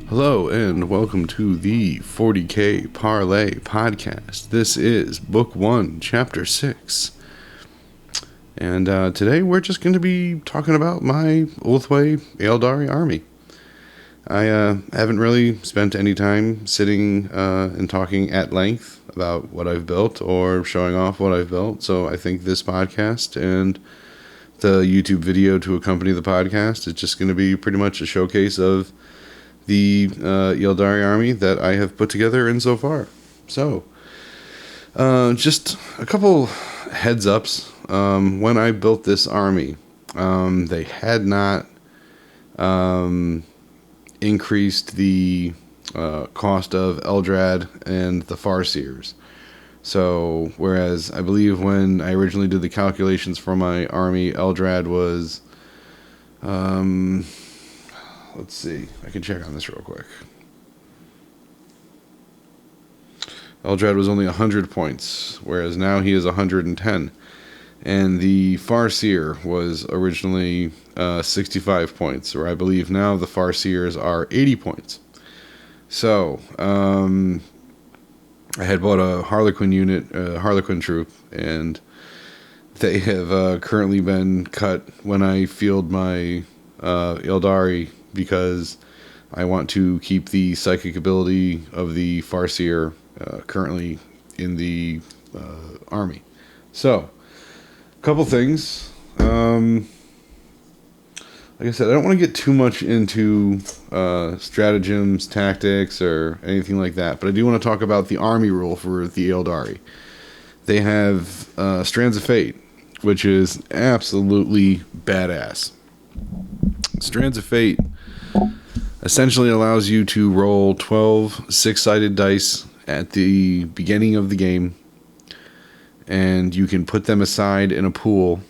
Hello and welcome to the 40K Parley podcast. This is Book 1, Chapter 6. And today we're just going to be talking about my Ulthwe Ealdari army. I haven't really spent any time sitting and talking at length about what I've built or showing off what I've built, so I think this podcast and the YouTube video to accompany the podcast is just going to be pretty much a showcase of the Ealdari army that I have put together insofar. So, just a couple heads ups. When I built this army, they had not increased the cost of Eldrad and the Farseers. So, whereas I believe when I originally did the calculations for my army, Eldrad was, let's see, I can check on this real quick. Eldrad was only 100 points, whereas now he is 110. And the Farseer was originally 65 points, or I believe now the Farseers are 80 points. So, I had bought a Harlequin unit, Harlequin troop, and they have currently been cut when I field my Ealdari because I want to keep the psychic ability of the Farseer currently in the army. So, a couple things. Like I said, I don't want to get too much into stratagems, tactics, or anything like that, but I do want to talk about the army rule for the Ealdari. They have Strands of Fate, which is absolutely badass. Strands of Fate essentially allows you to roll 12 six-sided dice at the beginning of the game, and you can put them aside in a pool,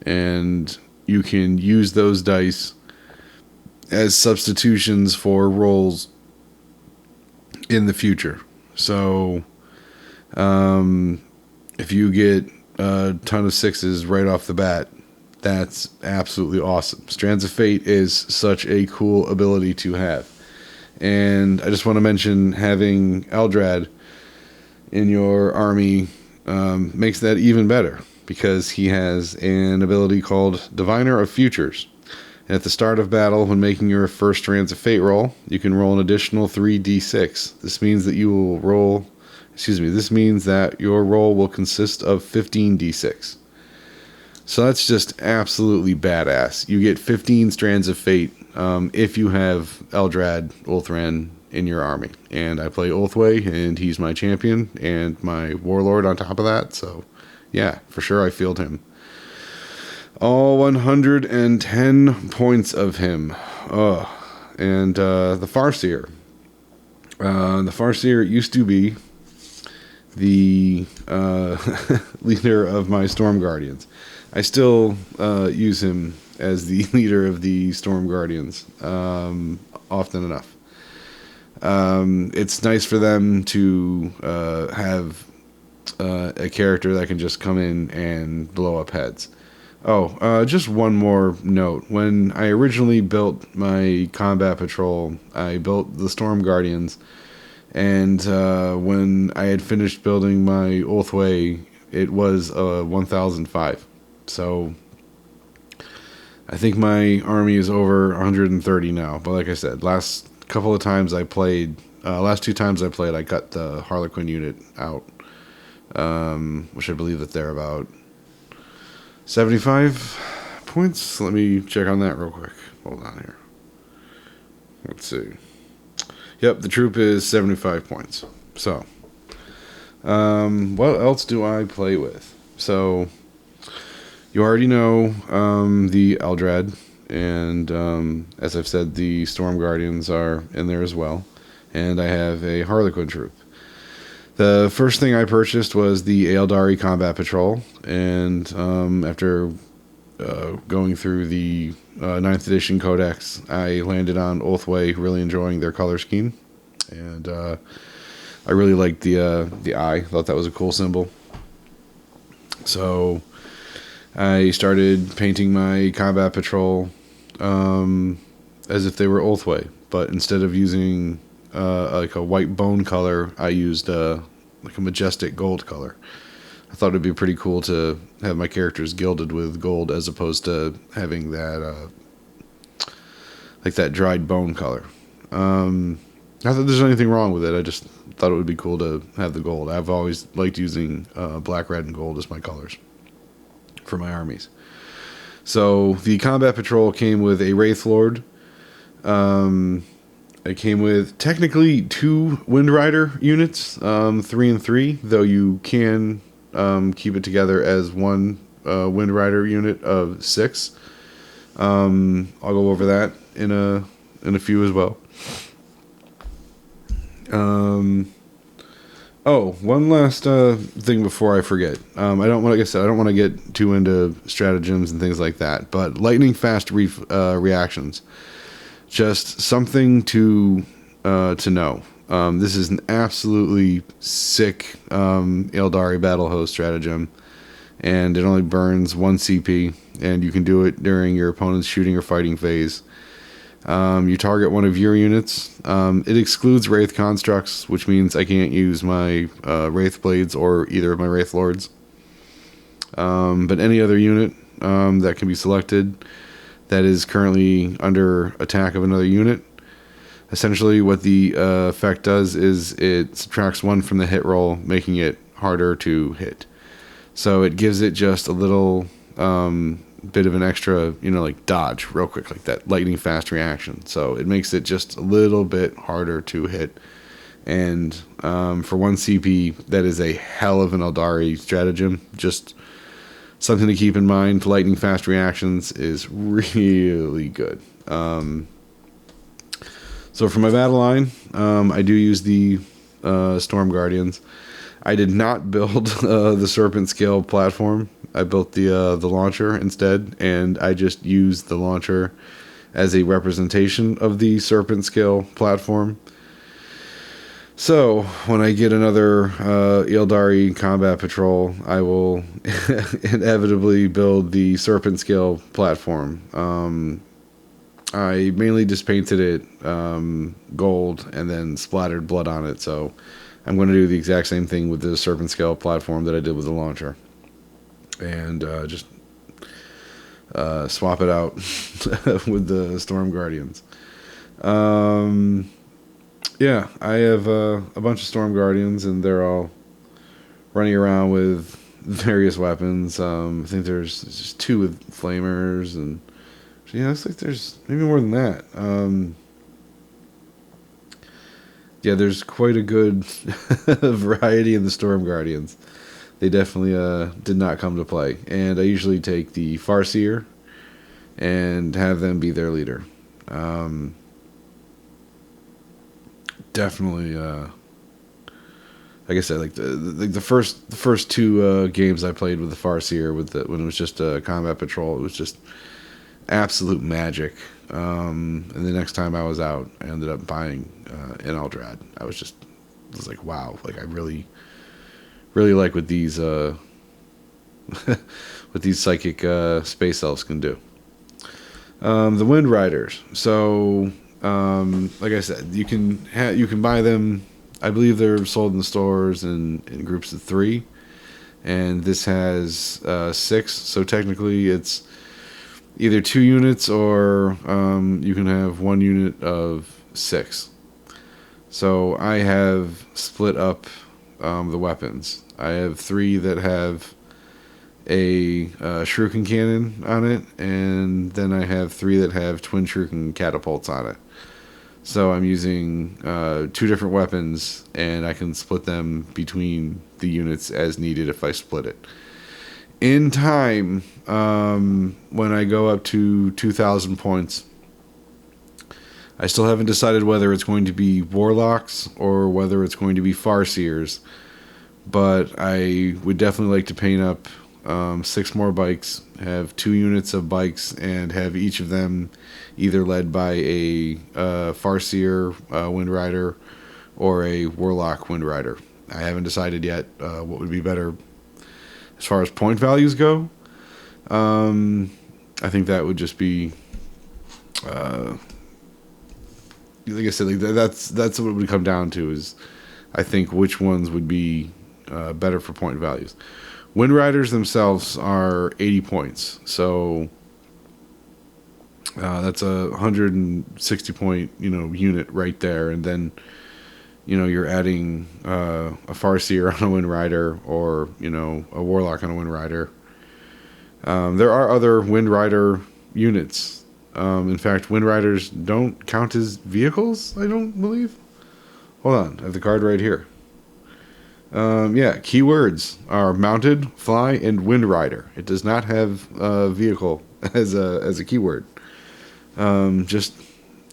and you can use those dice as substitutions for rolls in the future. So, if you get a ton of sixes right off the bat, that's absolutely awesome. Strands of Fate is such a cool ability to have. And I just want to mention having Eldrad in your army makes that even better, because he has an ability called Diviner of Futures. And at the start of battle, when making your first Strands of Fate roll, you can roll an additional 3d6. This means that this means that your roll will consist of 15d6. So that's just absolutely badass. You get 15 Strands of Fate if you have Eldrad Ulthran in your army. And I play Ulthwe, and he's my champion, and my warlord on top of that, so yeah, for sure I field him. All 110 points of him. And the Farseer. The Farseer used to be the leader of my Storm Guardians. I still use him as the leader of the Storm Guardians often enough. It's nice for them to have a character that can just come in and blow up heads. Just one more note. When I originally built my combat patrol, I built the Storm Guardians, and when I had finished building my Ulthwe, it was 1005. So I think my army is over 130 now. But like I said, last two times I played, I cut the Harlequin unit out, which I believe that they're about 75 points. Let me check on that real quick. Hold on here. Let's see. Yep, the troop is 75 points. So, what else do I play with? So, you already know the Eldrad. and as I've said, the Storm Guardians are in there as well, and I have a Harlequin troop. The first thing I purchased was the Eldari Combat Patrol, and after going through the 9th edition Codex, I landed on Ulthwe, really enjoying their color scheme, and I really liked the eye. Thought that was a cool symbol. So I started painting my Combat Patrol as if they were Ulthwe, but instead of using like a white bone color, I used like a majestic gold color. I thought it'd be pretty cool to have my characters gilded with gold as opposed to having that like that dried bone color. Not that there's anything wrong with it. I just thought it would be cool to have the gold. I've always liked using black, red, and gold as my colors for my armies. So the Combat Patrol came with a Wraithlord. It came with technically 2 Wind Rider units, 3 and 3, though you can keep it together as one Wind Rider unit of 6. I'll go over that in a few as well. One last thing before I forget. Like I said, I don't want to get too into stratagems and things like that, but lightning fast reactions. Just something to know. This is an absolutely sick Eldari battle host stratagem, and it only burns 1 CP, and you can do it during your opponent's shooting or fighting phase. You target one of your units. It excludes Wraith constructs, which means I can't use my Wraith Blades or either of my Wraith Lords. But any other unit that can be selected that is currently under attack of another unit. Essentially what the effect does is it subtracts 1 from the hit roll, making it harder to hit. So it gives it just a little bit of an extra, like dodge real quick, like that lightning fast reaction. So it makes it just a little bit harder to hit. And for 1 CP, that is a hell of an Eldari stratagem. Just something to keep in mind. Lightning fast reactions is really good. So for my battle line, I do use the Storm Guardians. I did not build the Serpent Scale platform. I built the launcher instead, and I just used the launcher as a representation of the Serpent Scale platform. So when I get another Eldari Combat Patrol, I will inevitably build the Serpent Scale platform. I mainly just painted it gold and then splattered blood on it. So I'm going to do the exact same thing with the Serpent Scale platform that I did with the launcher. And just swap it out with the Storm Guardians. Yeah, I have a bunch of Storm Guardians, and they're all running around with various weapons. I think there's just 2 with flamers, and yeah, looks like there's maybe more than that. Yeah, there's quite a good variety in the Storm Guardians. They definitely did not come to play. And I usually take the Farseer and have them be their leader. Definitely, like I said, like the first 2 games I played with the Farseer when it was just a Combat Patrol, it was just absolute magic. And the next time I was out, I ended up buying an Eldrad. I was like, wow, like I really like what these what these psychic space elves can do. The Wind Riders. So like I said, you can buy them. I believe they're sold in the stores in groups of 3, and this has 6. So technically, it's either 2 units or you can have 1 unit of 6. So I have split up the weapons. I have 3 that have a shuriken cannon on it, and then I have 3 that have twin shuriken catapults on it. So I'm using 2 different weapons, and I can split them between the units as needed if I split it. In time, when I go up to 2,000 points, I still haven't decided whether it's going to be Warlocks or whether it's going to be Farseers, but I would definitely like to paint up 6 more bikes, have 2 units of bikes, and have each of them either led by a Farseer Wind Rider or a Warlock Wind Rider. I haven't decided yet what would be better as far as point values go. I think that would just be, like I said, like that's what it would come down to. Is I think which ones would be better for point values. Wind Riders themselves are 80 points, so that's a 160 point unit right there, and then you're adding a Farseer on a Wind Rider or a Warlock on a Wind Rider. There are other Wind Rider units. In fact, Wind Riders don't count as vehicles, I don't believe. Hold on, I have the card right here. Yeah, keywords are mounted, fly, and Wind Rider. It does not have vehicle as a keyword. Just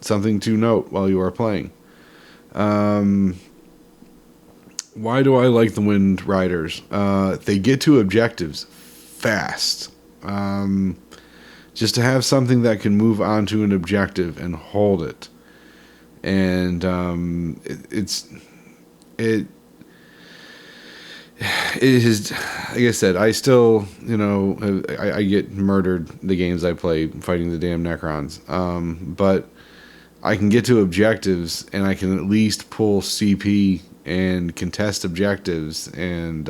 something to note while you are playing. Why do I like the Wind Riders? They get to objectives fast. Just to have something that can move onto an objective and hold it. And it is, like I said, I still, I get murdered the games I play fighting the damn Necrons. But I can get to objectives and I can at least pull CP and contest objectives and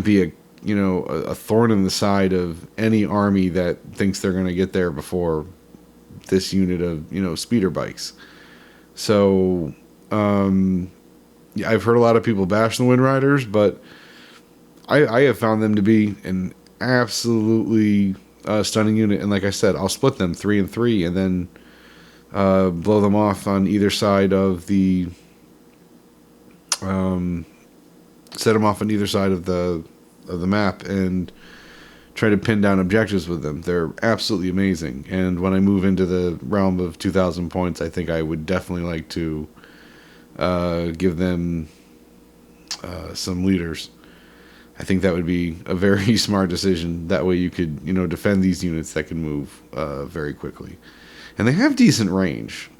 be a thorn in the side of any army that thinks they're going to get there before this unit of speeder bikes. So I've heard a lot of people bash the Wind Riders, but I have found them to be an absolutely stunning unit. And like I said, I'll split them 3 and 3 and then blow them off on either side of the set them off on either side of the map and try to pin down objectives with them. They're absolutely amazing. And when I move into the realm of 2,000 points, I think I would definitely like to give them some leaders. I think that would be a very smart decision. That way you could, defend these units that can move very quickly. And they have decent range.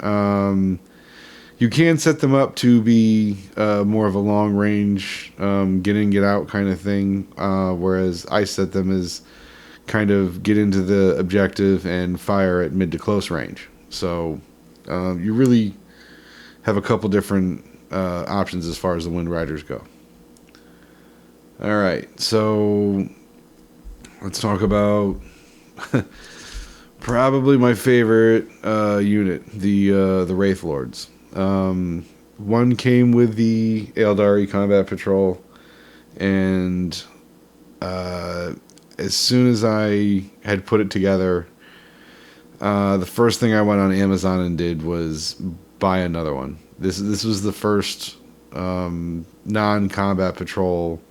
You can set them up to be more of a long range, get in, get out kind of thing, whereas I set them as kind of get into the objective and fire at mid to close range. So you really have a couple different options as far as the Wind Riders go. All right, so let's talk about probably my favorite unit, the Wraithlords. One came with the Eldari Combat Patrol, and as soon as I had put it together, the first thing I went on Amazon and did was buy another one. This was the first non-combat patrol,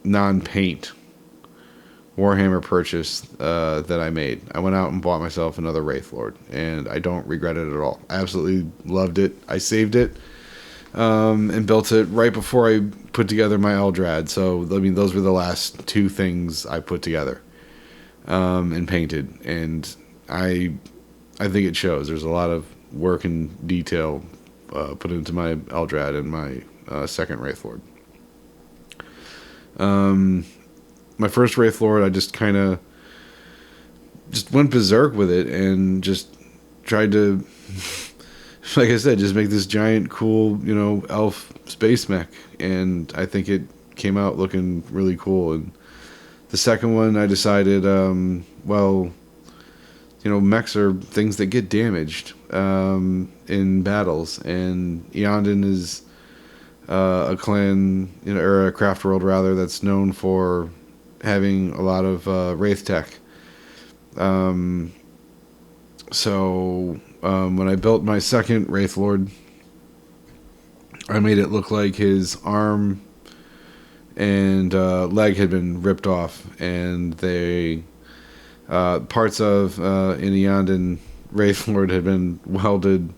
non-paint Warhammer purchase that I made. I went out and bought myself another Wraithlord, and I don't regret it at all. I absolutely loved it. I saved it and built it right before I put together my Eldrad. So, I mean, those were the last 2 things I put together and painted. And I think it shows. There's a lot of work and detail put into my Eldrad and my second Wraithlord. My first Wraithlord, I just kind of went berserk with it and just tried to, like I said, just make this giant, cool, elf space mech. And I think it came out looking really cool. And the second one, I decided, mechs are things that get damaged in battles. And Eondon is a clan, or a craft world, rather, that's known for having a lot of Wraith tech. So when I built my second Wraithlord, I made it look like his arm and leg had been ripped off, and they parts of an Eondon Wraithlord had been welded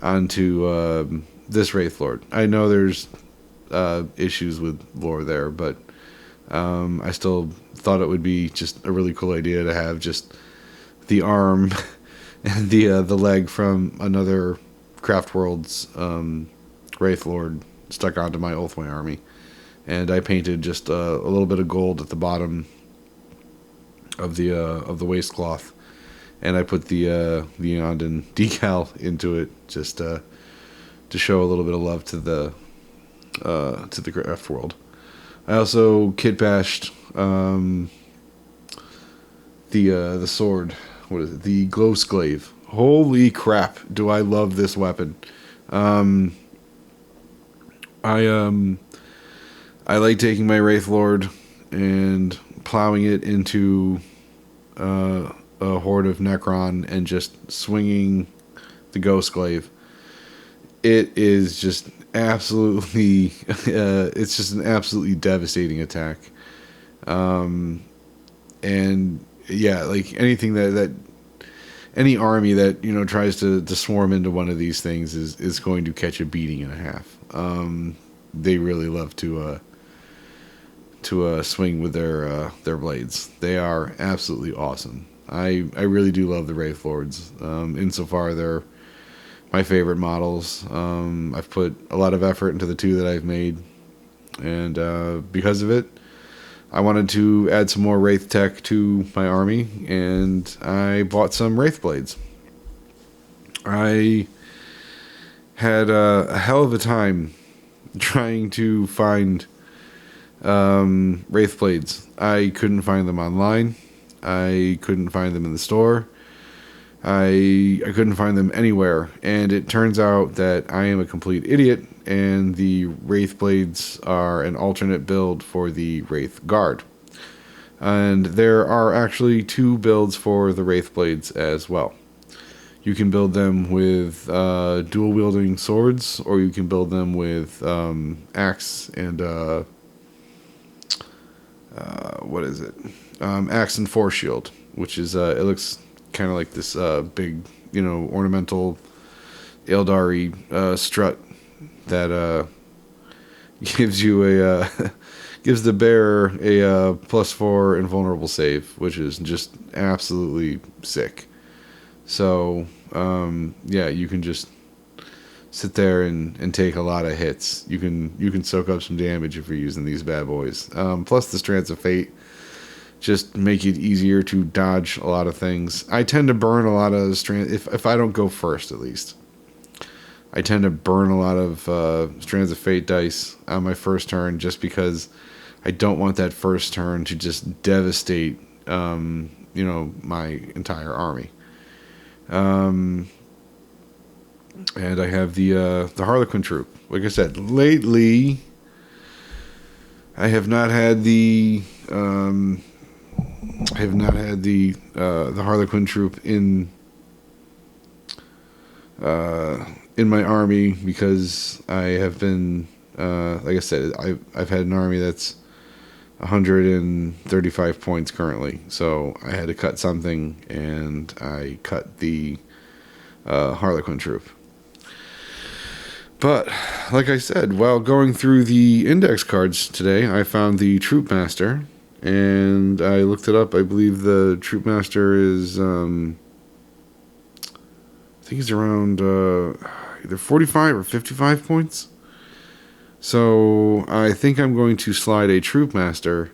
onto this Wraithlord. I know there's issues with lore there, but I still thought it would be just a really cool idea to have just the arm and the leg from another Craft Worlds Wraithlord stuck onto my Ulthwe army. And I painted just a little bit of gold at the bottom of the waistcloth, and I put the Eondon decal into it just to show a little bit of love to the Craft World. I also kit bashed the sword. What is it? The Glow Sglaive. Holy crap! Do I love this weapon? I like taking my Wraithlord and plowing it into a horde of Necron and just swinging the Ghost Glaive. It is just absolutely, it's just an absolutely devastating attack. And yeah, like anything that any army that, you know, tries to swarm into one of these things is going to catch a beating and a half. They really love to swing with their blades. They are absolutely awesome. I really do love the Wraithlords. Insofar they're my favorite models. I've put a lot of effort into the two that I've made, and because of it, I wanted to add some more Wraith tech to my army, and I bought some Wraith blades. I had a hell of a time trying to find Wraith blades. I couldn't find them online. I couldn't find them in the store. I couldn't find them anywhere, and it turns out that I am a complete idiot, and the Wraith blades are an alternate build for the Wraith Guard. And there are actually two builds for the Wraith blades as well. You can build them with dual wielding swords, or you can build them with axe and what is it? Axe and force shield, which is it looks kind of like this big, you know, ornamental Eldari strut that gives you a gives the bearer a +4 invulnerable save, which is just absolutely sick. So yeah, you can just sit there and take a lot of hits. You can soak up some damage if you're using these bad boys. Plus the Strands of Fate just make it easier to dodge a lot of things. I tend to burn a lot of strands if I don't go first, at least. I tend to burn a lot of Strands of Fate dice on my first turn, just because I don't want that first turn to just devastate you know, my entire army. And I have the Harlequin troop. Like I said, lately I have not had the Harlequin troop in my army, because I have been like I said, I've had an army that's 135 points currently, so I had to cut something, and I cut the Harlequin troop. But like I said, while going through the index cards today, I found the Troop Master, and I looked it up. I believe the Troop Master is I think he's around either 45 or 55 points. So I think I'm going to slide a Troop Master,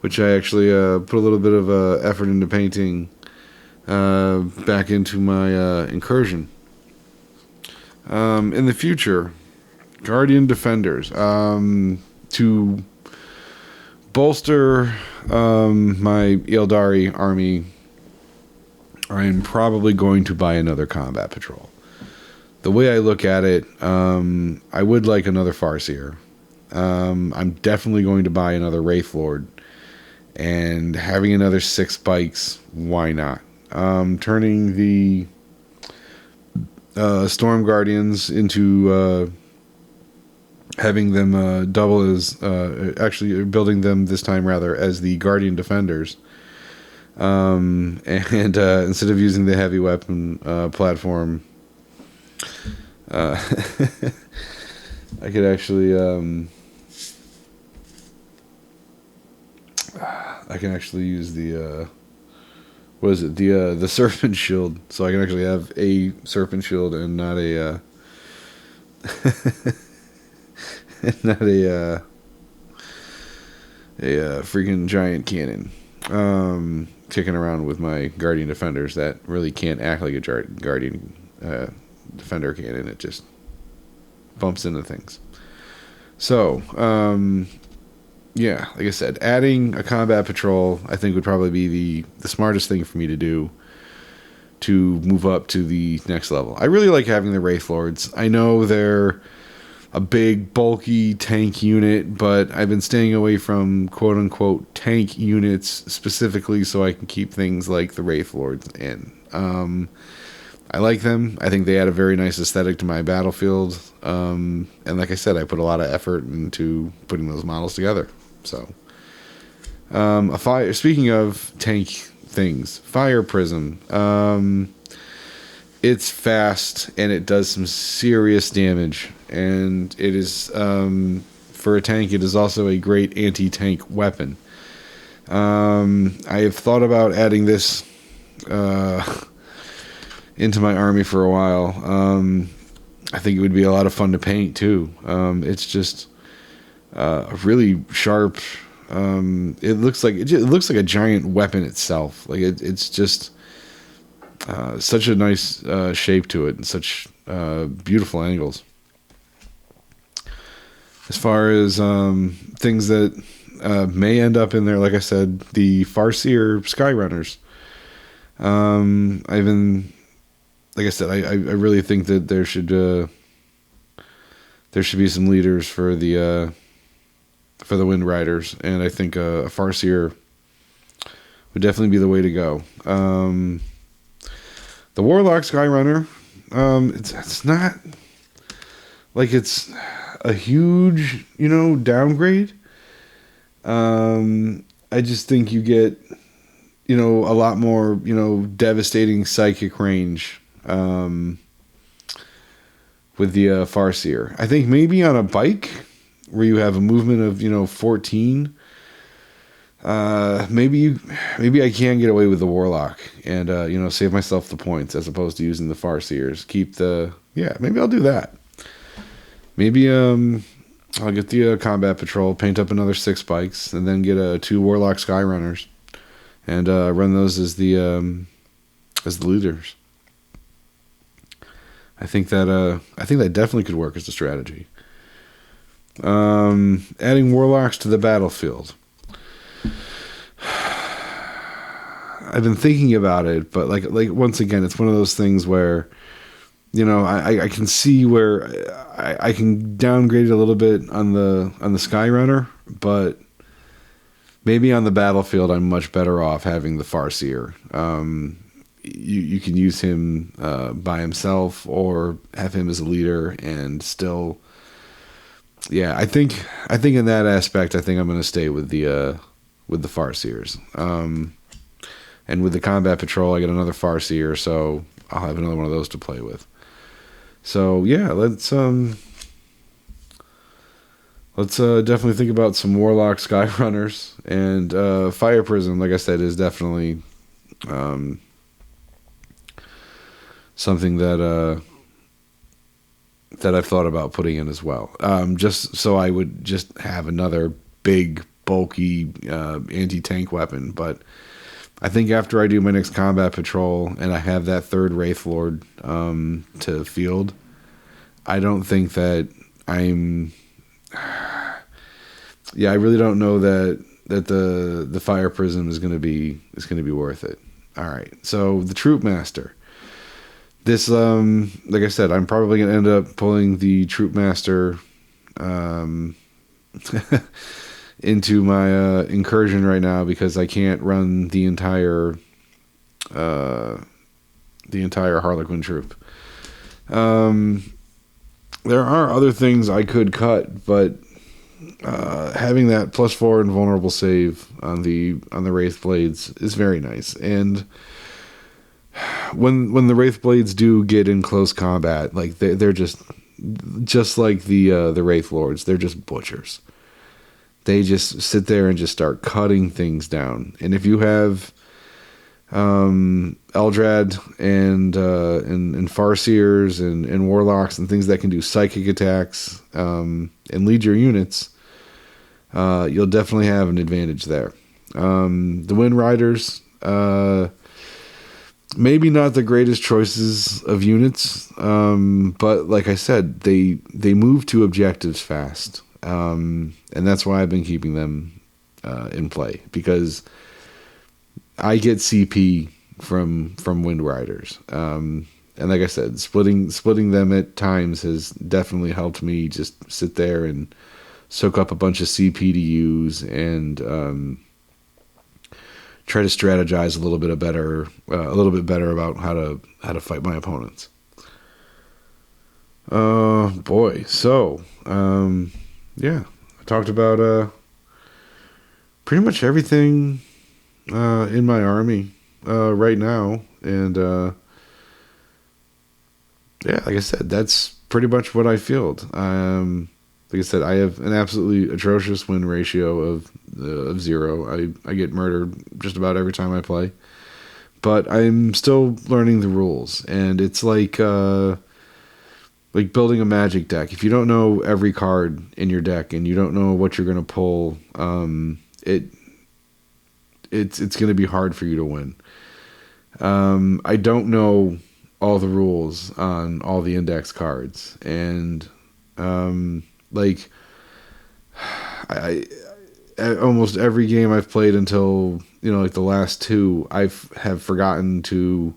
which I actually put a little bit of effort into painting, back into my Incursion. In the future, Guardian Defenders, to bolster my Eldari army, I'm probably going to buy another combat patrol. The way I look at it, I would like another Farseer. I'm definitely going to buy another Wraithlord, and having another 6 bikes, why not? Turning the Storm Guardians into having them double as actually building them this time rather as the Guardian Defenders. And instead of using the heavy weapon platform, I could actually I can actually use the what is it, the serpent shield, so I can actually have a serpent shield and not a not a freaking giant cannon kicking around with my Guardian Defenders that really can't act like a Guardian Defender cannon. It just bumps into things. So yeah, like I said, adding a combat patrol I think would probably be the smartest thing for me to do to move up to the next level. I really like having the Wraithlords. I know they're a big, bulky tank unit, but I've been staying away from quote-unquote tank units specifically so I can keep things like the Wraithlords in. I like them. I think they add a very nice aesthetic to my battlefield. And like I said, I put a lot of effort into putting those models together. So, speaking of tank things, Fire Prism. It's fast and it does some serious damage, and it is for a tank. It is also a great anti-tank weapon. I have thought about adding this into my army for a while. I think it would be a lot of fun to paint too. It's just a really sharp. It looks like a giant weapon itself. Like it's just. Such a nice shape to it and such beautiful angles. As far as things that may end up in there, like I said, the Farseer Skyrunners. Like I said, I really think that there should be some leaders for the Wind Riders, and I think a Farseer would definitely be the way to go. The Warlock Skyrunner, it's not like it's a huge, downgrade. I just think you get, a lot more, devastating psychic range with the Farseer. I think maybe on a bike where you have a movement of 14. Maybe I can get away with the Warlock and save myself the points as opposed to using the Farseers. Maybe I'll do that. Maybe I'll get the combat patrol, paint up another 6 bikes, and then get 2 Warlock Skyrunners and run those as the leaders. I think that definitely could work as a strategy. Adding Warlocks to the battlefield. I've been thinking about it, but like once again, it's one of those things where, I can see where I can downgrade it a little bit on the Skyrunner, but maybe on the battlefield, I'm much better off having the Farseer. You can use him by himself or have him as a leader and still. Yeah, I think in that aspect, I think I'm going to stay with the Farseers. And with the combat patrol, I get another Farseer, so I'll have another one of those to play with. So yeah, let's definitely think about some Warlock Skyrunners, and Fire Prism, like I said, is definitely something that I've thought about putting in as well. Just so I would just have another big, bulky anti-tank weapon, but I think after I do my next combat patrol and I have that 3rd Wraithlord to field, I don't think that I'm. Yeah, I really don't know that the Fire Prism is going to be worth it. All right, so the Troop Master. This, like I said, I'm probably going to end up pulling the Troop Master into my incursion right now because I can't run the entire Harlequin troop. there are other things I could cut, but having that +4 invulnerable save on the Wraith Blades is very nice. And when the Wraith Blades do get in close combat, like they're just like the Wraithlords, they're just butchers. They just sit there and just start cutting things down. And if you have Eldrad and Farseers and Warlocks and things that can do psychic attacks and lead your units, you'll definitely have an advantage there. The Wind Riders, maybe not the greatest choices of units, but like I said, they move to objectives fast, and that's why I've been keeping them in play, because I get CP from Wind Riders, and like I said, splitting them at times has definitely helped me just sit there and soak up a bunch of CP to use and try to strategize a little bit better about how to fight my opponents. Boy, so yeah, I talked about pretty much everything in my army right now, and yeah, like I said, that's pretty much what I field. Like I said, I have an absolutely atrocious win ratio of 0. I get murdered just about every time I play, but I'm still learning the rules, and it's like building a Magic deck. If you don't know every card in your deck and you don't know what you're gonna pull, it's gonna be hard for you to win. I don't know all the rules on all the index cards, and like I almost every game I've played until like the last 2, have forgotten to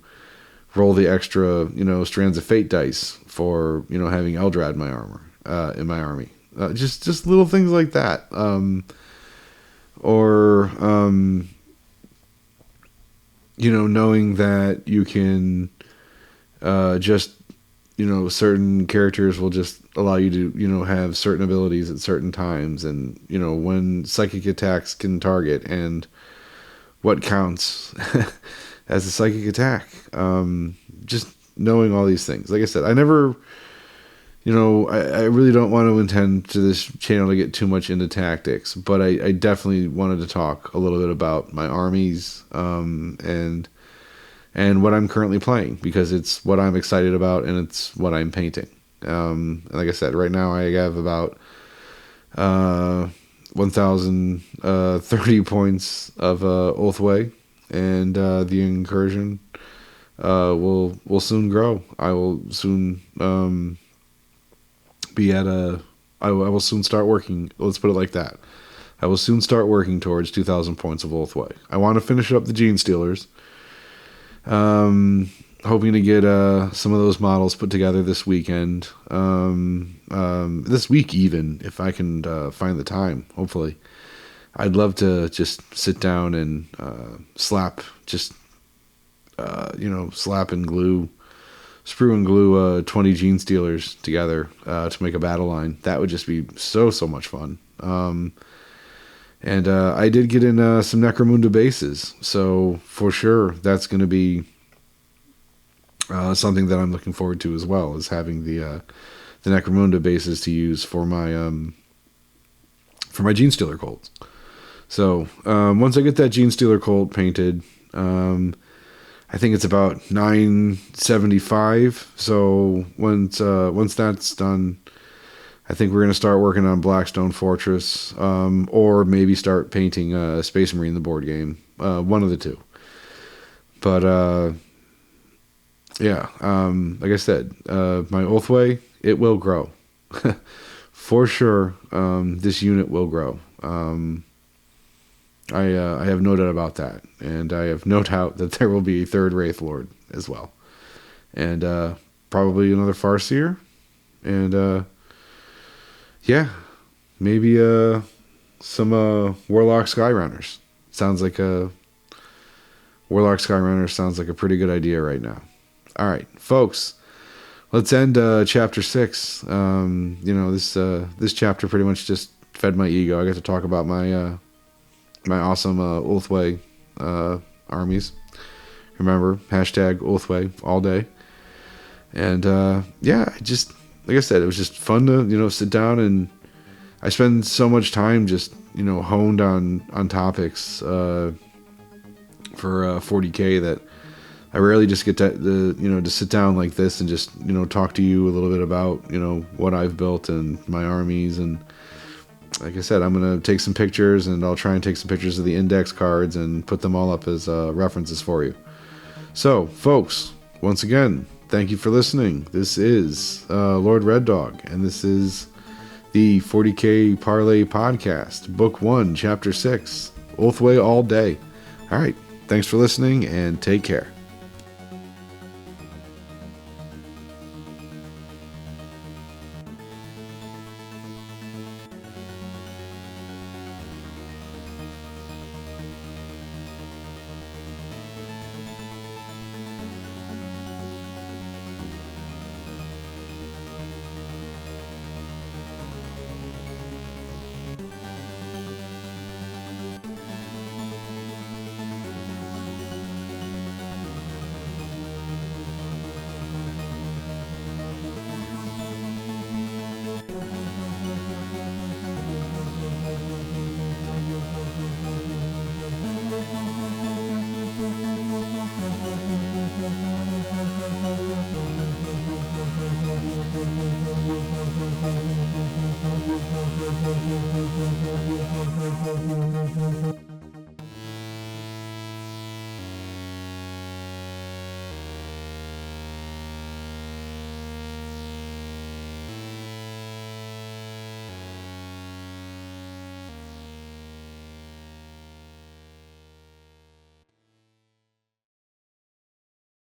roll the extra Strands of Fate dice for having Eldrad in my army. Just little things like that, or knowing that you can just certain characters will just allow you to have certain abilities at certain times, and when psychic attacks can target and what counts as a psychic attack. Just knowing all these things. Like I said, I never I really don't want to intend to this channel to get too much into tactics, but I definitely wanted to talk a little bit about my armies and what I'm currently playing, because it's what I'm excited about and it's what I'm painting. And like I said, right now I have about 1,030 points of Ulthwe, and the Incursion will soon grow. I will soon be at I will soon start working. Let's put it like that. I will soon start working towards 2,000 points of Ulthwe. I want to finish up the Gene Stealers. Hoping to get some of those models put together this weekend. This week even, if I can find the time, hopefully. I'd love to just sit down and slap and glue, sprue and glue 20 Gene Stealers together to make a battle line. That would just be so much fun. And I did get in some Necromunda bases, so for sure that's going to be something that I'm looking forward to as well, is having the Necromunda bases to use for my Gene Stealer Colts. So once I get that Gene Stealer Colt painted, I think it's about 975. So once that's done, I think we're going to start working on Blackstone Fortress, or maybe start painting Space Marine, the board game. One of the two. But yeah, like I said, my Ulthwe, it will grow. For sure, this unit will grow. I have no doubt about that. And I have no doubt that there will be a third Wraithlord as well. And probably another Farseer. And yeah, maybe some Warlock Skyrunners. Warlock Skyrunners sounds like a pretty good idea right now. All right, folks, let's end chapter 6. This chapter pretty much just fed my ego. I got to talk about my awesome Ulthwe armies. Remember, hashtag Ulthwe all day. And just like I said, it was just fun to sit down, and I spend so much time just honed on topics for 40K that I rarely just get to sit down like this and just talk to you a little bit about what I've built and my armies. And like I said, I'm gonna take some pictures, and I'll try and take some pictures of the index cards and put them all up as references for you. So, folks, once again, thank you for listening. This is Lord Red Dog, and this is the 40K Parley podcast, Book 1, Chapter 6, Ulthwe all day. All right, thanks for listening, and take care.